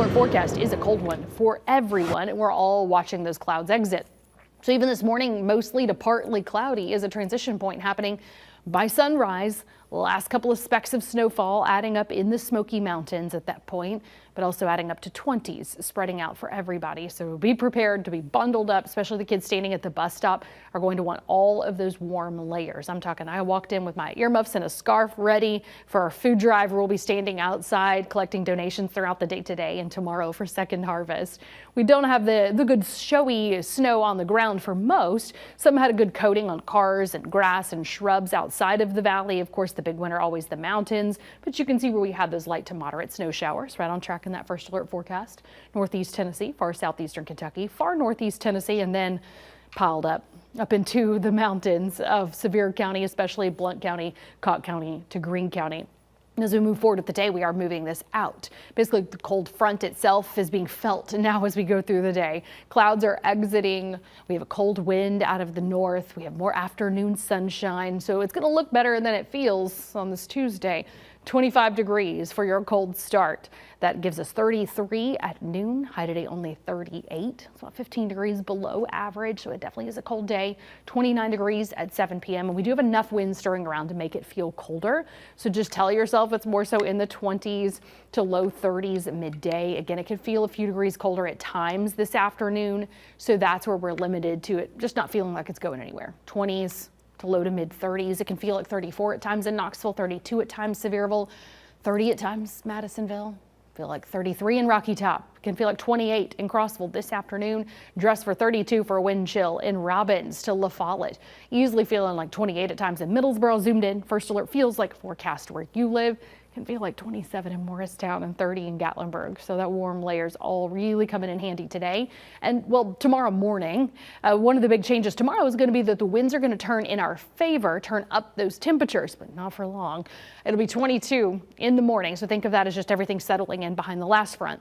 Our forecast is a cold one for everyone, and we're all watching those clouds exit. So even this morning, mostly to partly cloudy is a transition point happening by sunrise. Last couple of specks of snowfall adding up in the Smoky Mountains at that point, but also adding up to 20s spreading out for everybody. So be prepared to be bundled up, especially the kids standing at the bus stop are going to want all of those warm layers. I'm talking, I walked in with my earmuffs and a scarf ready for our food drive. We'll be standing outside collecting donations throughout the day today and tomorrow for Second Harvest. We don't have the good showy snow on the ground for most. Some had a good coating on cars and grass and shrubs outside of the valley. Of course, the big winner always the mountains, but you can see where we had those light to moderate snow showers right on track in that first alert forecast. Northeast Tennessee, far southeastern Kentucky, far northeast Tennessee, and then piled up into the mountains of Sevier County, especially Blount County, Cocke County to Greene County. As we move forward with the day, we are moving this out. Basically, the cold front itself is being felt now as we go through the day. Clouds are exiting. We have a cold wind out of the north. We have more afternoon sunshine, so it's going to look better than it feels on this Tuesday. 25 degrees for your cold start. That gives us 33 at noon. High today only 38. It's about 15 degrees below average, so it definitely is a cold day. 29 degrees at 7 p.m. and we do have enough wind stirring around to make it feel colder. So just tell yourself it's more so in the 20s to low 30s at midday. Again, it could feel a few degrees colder at times this afternoon, so that's where we're limited to it just not feeling like it's going anywhere. 20s to low to mid 30s. It can feel like 34 at times in Knoxville, 32 at times Sevierville, 30 at times Madisonville. Feel like 33 in Rocky Top. Can feel like 28 in Crossville this afternoon. Dress for 32 for a wind chill in Robbins to La Follette. Easily feeling like 28 at times in Middlesboro. Zoomed in. First alert feels like forecast where you live. Can feel like 27 in Morristown and 30 in Gatlinburg. So that warm layers all really coming in handy today. And well, tomorrow morning, one of the big changes tomorrow is going to be that the winds are going to turn in our favor, turn up those temperatures, but not for long. It'll be 22 in the morning. So think of that as just everything settling in behind the last front.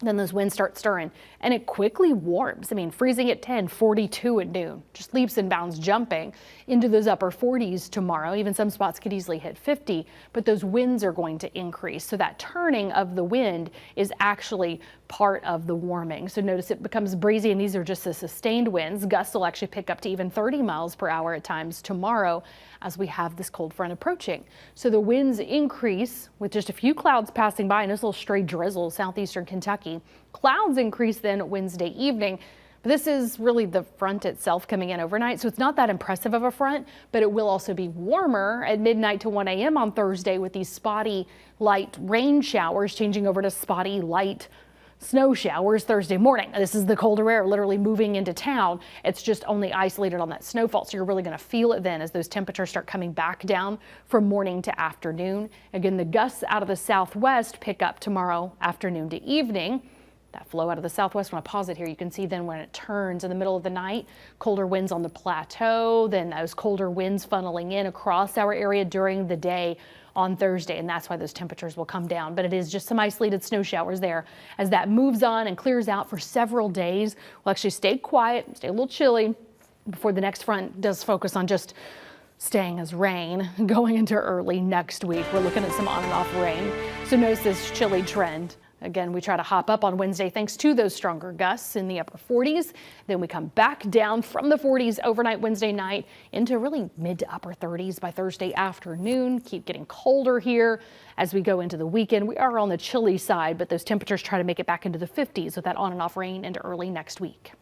Then those winds start stirring and it quickly warms. I mean, freezing at 10, 42 at noon, just leaps and bounds jumping into those upper 40s tomorrow. Even some spots could easily hit 50, but those winds are going to increase. So that turning of the wind is actually part of the warming. So notice it becomes breezy and these are just the sustained winds. Gusts will actually pick up to even 30 miles per hour at times tomorrow as we have this cold front approaching. So the winds increase with just a few clouds passing by and this little stray drizzle southeastern Kentucky. Clouds increase then Wednesday evening. But this is really the front itself coming in overnight, so it's not that impressive of a front, but it will also be warmer at midnight to 1 a.m. on Thursday with these spotty light rain showers changing over to spotty light snow showers Thursday morning. This is the colder air literally moving into town. It's just only isolated on that snowfall, so you're really going to feel it then as those temperatures start coming back down from morning to afternoon. Again, the gusts out of the southwest pick up tomorrow afternoon to evening. That flow out of the southwest, when I pause it here, you can see then when it turns in the middle of the night, colder winds on the plateau, then those colder winds funneling in across our area during the day on Thursday, and that's why those temperatures will come down. But it is just some isolated snow showers there. As that moves on and clears out for several days, we'll actually stay quiet, stay a little chilly before the next front does focus on just staying as rain going into early next week. We're looking at some on and off rain. So notice this chilly trend. Again, we try to hop up on Wednesday thanks to those stronger gusts in the upper 40s. Then we come back down from the 40s overnight Wednesday night into really mid to upper 30s by Thursday afternoon. Keep getting colder here as we go into the weekend. We are on the chilly side, but those temperatures try to make it back into the 50s with that on and off rain into early next week.